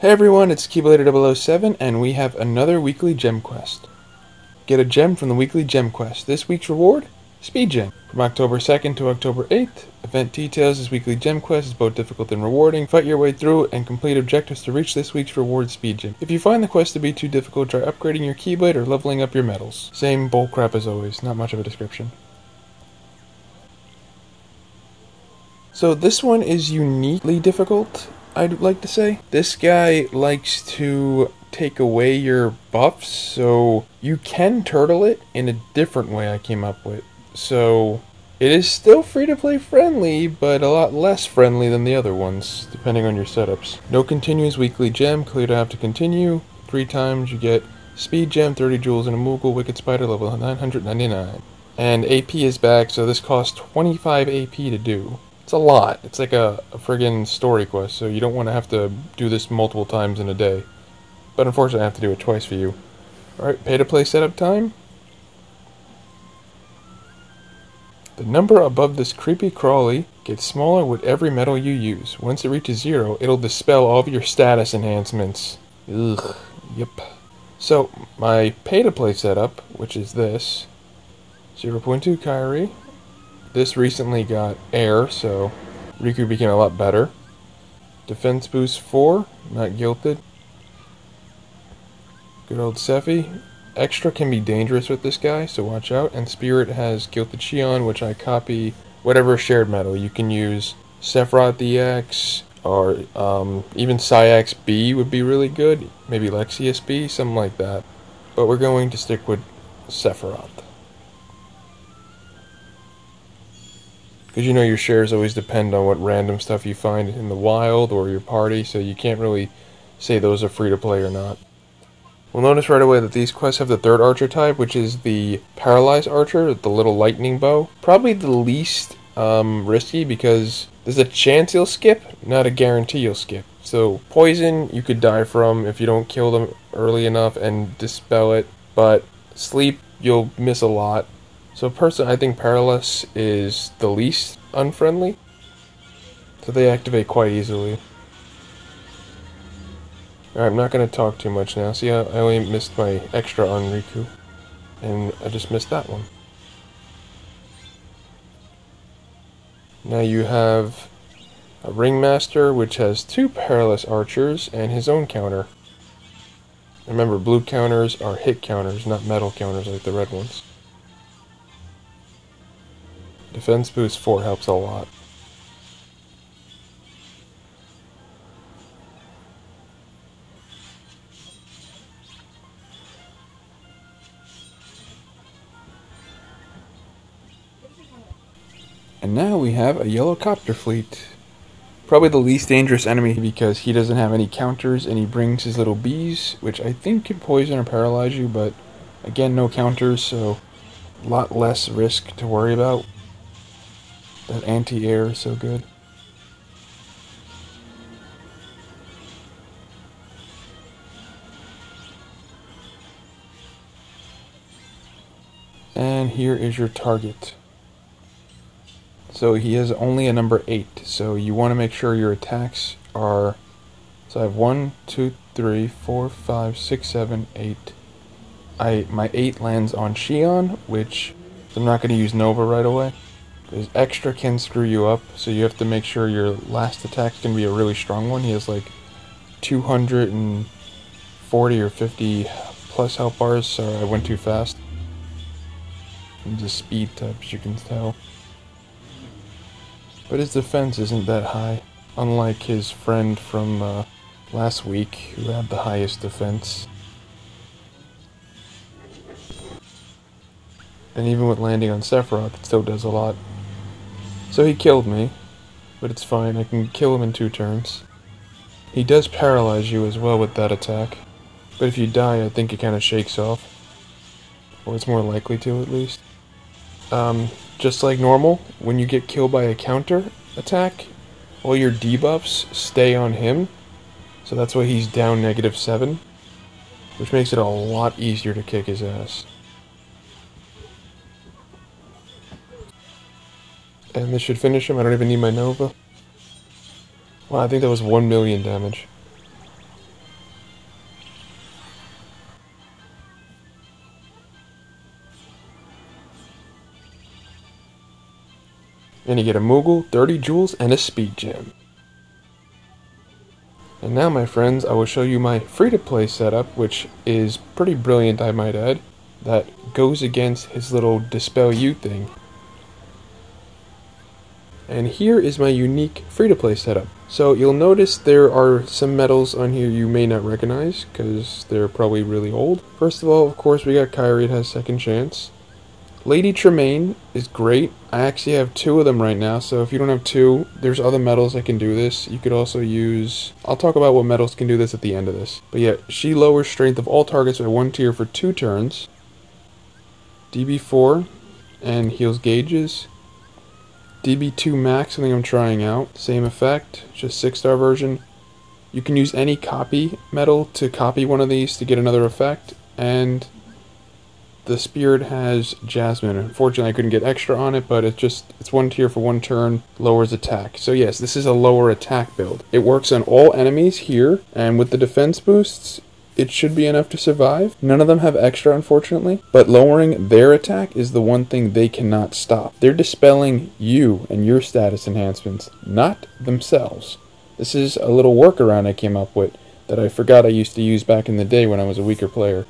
Hey everyone, it's Keyblader007 and we have another weekly gem quest. Get a gem from the weekly gem quest. This week's reward? Speed Gem. From October 2nd to October 8th, event details. This weekly gem quest is both difficult and rewarding. Fight your way through and complete objectives to reach this week's reward Speed Gem. If you find the quest to be too difficult, try upgrading your Keyblade or leveling up your medals. Same bullcrap as always, not much of a description. So this one is uniquely difficult, I'd like to say. This guy likes to take away your buffs, so you can turtle it in a different way I came up with. So it is still free-to-play friendly, but a lot less friendly than the other ones, depending on your setups. No continuous weekly gem, clear to have to continue. 3 times you get Speed Gem, 30 jewels and a Moogle, Wicked Spider, level 999. And AP is back, so this costs 25 AP to do. It's a lot. It's like a friggin' story quest, so you don't want to have to do this multiple times in a day. But unfortunately I have to do it twice for you. Alright, pay to play setup time. The number above this creepy crawly gets smaller with every medal you use. Once it reaches 0, it'll dispel all of your status enhancements. Ugh, yep. So, my pay to play setup, which is this, 0.2 Kyrie. This recently got air, so Riku became a lot better. Defense boost 4, not guilted. Good old Sephi. Extra can be dangerous with this guy, so watch out. And Spirit has Gilted Shion, which I copy whatever shared medal. You can use Sephiroth DX, or even Sayax B would be really good. Maybe Lexius B, something like that. But we're going to stick with Sephiroth. Because you know your shares always depend on what random stuff you find in the wild or your party, so you can't really say those are free to play or not. We'll notice right away that these quests have the third archer type, which is the paralyzed archer, the little lightning bow. Probably the least risky because there's a chance you'll skip, not a guarantee you'll skip. So poison you could die from if you don't kill them early enough and dispel it, but sleep you'll miss a lot. So personally, I think Paralysis is the least unfriendly, so they activate quite easily. Alright, I'm not going to talk too much now. See, I only missed my extra on Riku, and I just missed that one. Now you have a Ringmaster, which has 2 Paralysis archers and his own counter. Remember, blue counters are hit counters, not metal counters like the red ones. Defense boost 4 helps a lot. And now we have a yellow copter fleet. Probably the least dangerous enemy because he doesn't have any counters and he brings his little bees, which I think can poison or paralyze you, but again, no counters, so a lot less risk to worry about. That anti-air is so good. And here is your target. So he has only a number 8, so you want to make sure your attacks are... So I have 1, 2, 3, 4, 5, 6, 7, 8. My 8 lands on Shion, which I'm not going to use Nova right away. His extra can screw you up, so you have to make sure your last attack can be a really strong one. He has like 240 or 50 plus health bars. Sorry, I went too fast. He's a speed type, as you can tell. But his defense isn't that high, unlike his friend from last week, who had the highest defense. And even with landing on Sephiroth, it still does a lot. So he killed me, but it's fine, I can kill him in 2 turns. He does paralyze you as well with that attack, but if you die I think it kind of shakes off. Or it's more likely to, at least. Just like normal, when you get killed by a counter attack, all your debuffs stay on him, so that's why he's down -7, which makes it a lot easier to kick his ass. And this should finish him. I don't even need my Nova. Wow, I think that was 1 million damage. And you get a Moogle, 30 jewels, and a speed gem. And now, my friends, I will show you my free-to-play setup, which is pretty brilliant, I might add, that goes against his little Dispel You thing. And here is my unique free-to-play setup. So you'll notice there are some medals on here you may not recognize, because they're probably really old. First of all, of course, we got Kyrie, it has second chance. Lady Tremaine is great. I actually have 2 of them right now, so if you don't have 2, there's other medals that can do this. You could also use... I'll talk about what medals can do this at the end of this. But yeah, she lowers strength of all targets by 1 tier for 2 turns. DB4 and heals gauges. DB2 max, something I'm trying out. Same effect, just 6-star version. You can use any copy medal to copy one of these to get another effect. And the Spirit has Jasmine. Unfortunately, I couldn't get extra on it, but it's 1 tier for 1 turn, lowers attack. So yes, this is a lower attack build. It works on all enemies here, and with the defense boosts, it should be enough to survive. None of them have extra, unfortunately, but lowering their attack is the one thing they cannot stop. They're dispelling you and your status enhancements, not themselves. This is a little workaround I came up with that I forgot I used to use back in the day when I was a weaker player.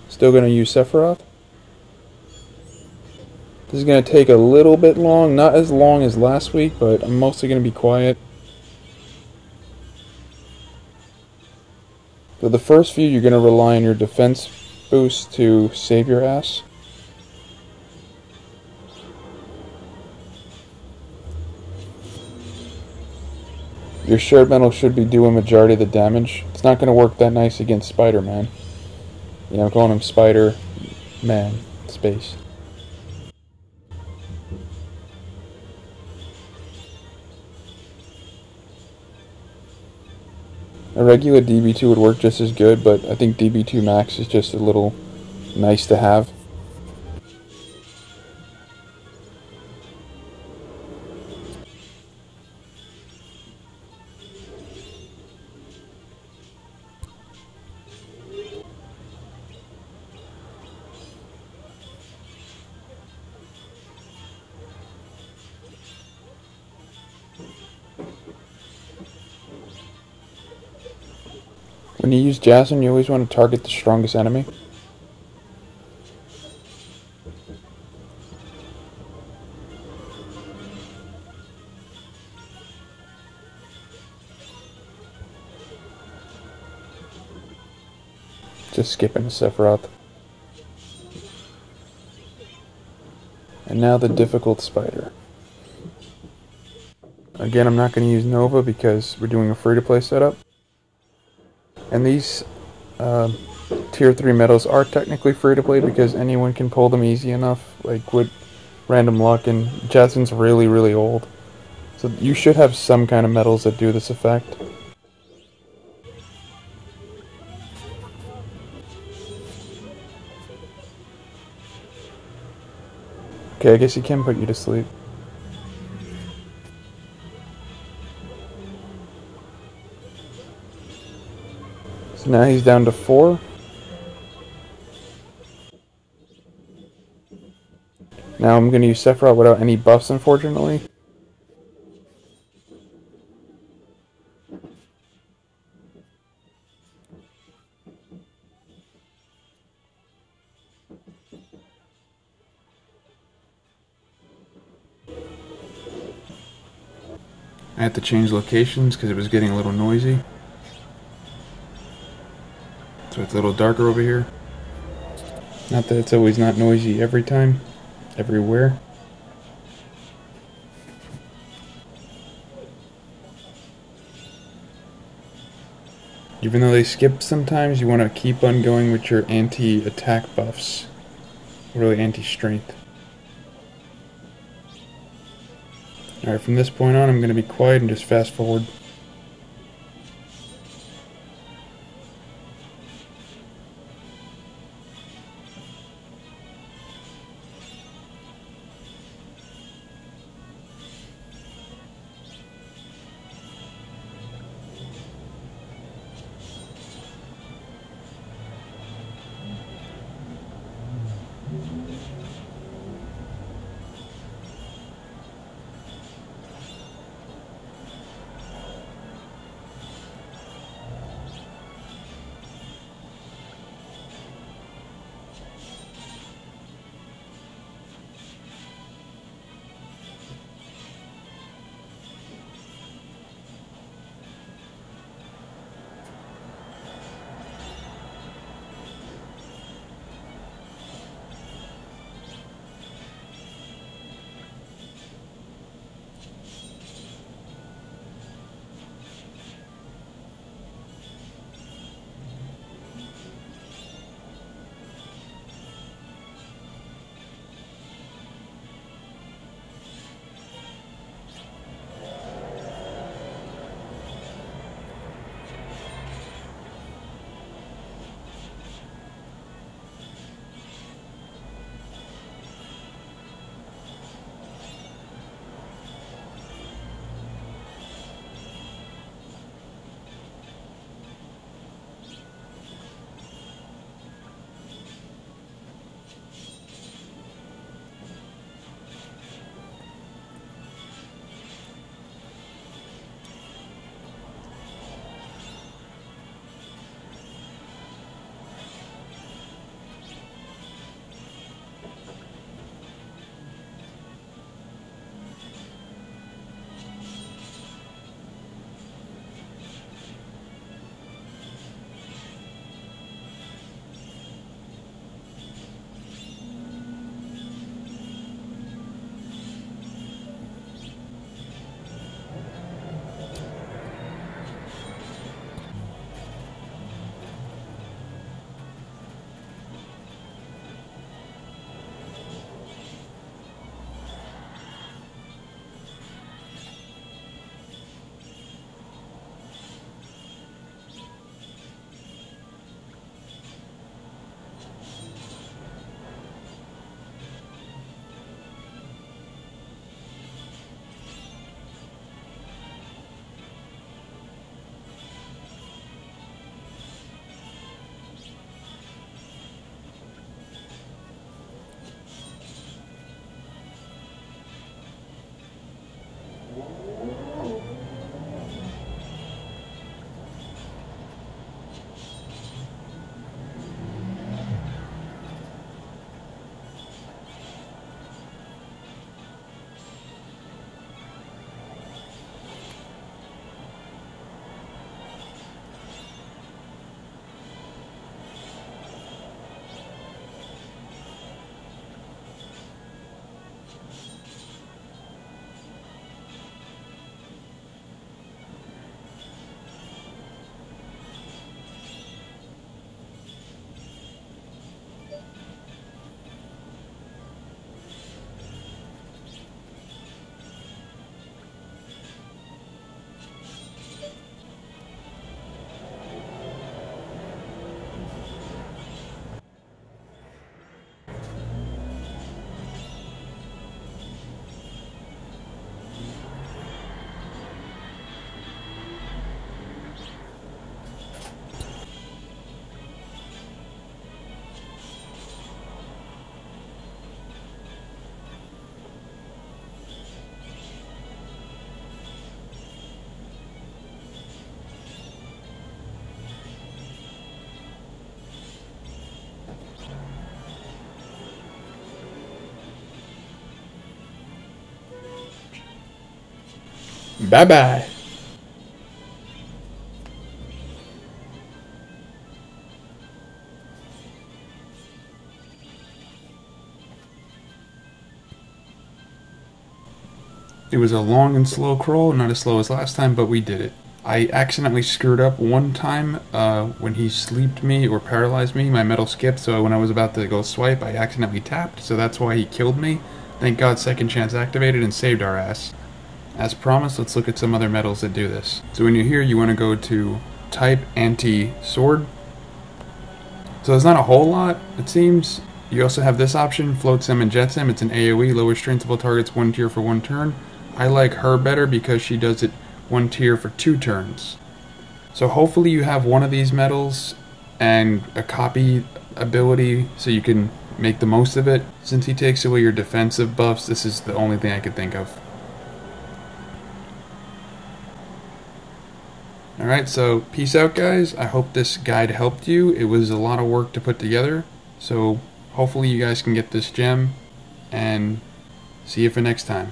Still going to use Sephiroth. This is going to take a little bit long, not as long as last week, but I'm mostly going to be quiet. So the first few, you're going to rely on your defense boost to save your ass. Your shared metal should be doing majority of the damage. It's not going to work that nice against Spider-Man. You know, I'm calling him Spider-Man. Space. A regular DB2 would work just as good, but I think DB2 max is just a little nice to have. When you use Jasmine, you always want to target the strongest enemy. Just skipping Sephiroth. And now the difficult spider. Again, I'm not going to use Nova because we're doing a free-to-play setup. And these tier 3 medals are technically free-to-play because anyone can pull them easy enough, like with random luck, and Jasmine's really, really old. So you should have some kind of medals that do this effect. Okay, I guess he can put you to sleep. So now he's down to 4. Now I'm going to use Sephiroth without any buffs, unfortunately. I had to change locations because it was getting a little noisy. So it's a little darker over here. Not that it's always not noisy every time, everywhere. Even though they skip sometimes, you want to keep on going with your anti-attack buffs. Really anti-strength. Alright, from this point on, I'm going to be quiet and just fast forward. Bye-bye. It was a long and slow crawl, not as slow as last time, but we did it. I accidentally screwed up one time when he sleeped me or paralyzed me. My metal skipped, so when I was about to go swipe, I accidentally tapped, so that's why he killed me. Thank God second chance activated and saved our ass. As promised, let's look at some other metals that do this. So when you're here, you want to go to type anti-sword. So there's not a whole lot, it seems. You also have this option, float sim and jet sim. It's an AoE, lowers strengthable targets 1 tier for 1 turn. I like her better because she does it 1 tier for 2 turns. So hopefully you have one of these metals and a copy ability so you can make the most of it. Since he takes away your defensive buffs, this is the only thing I could think of. Alright, so peace out guys. I hope this guide helped you. It was a lot of work to put together. So hopefully you guys can get this gem and see you for next time.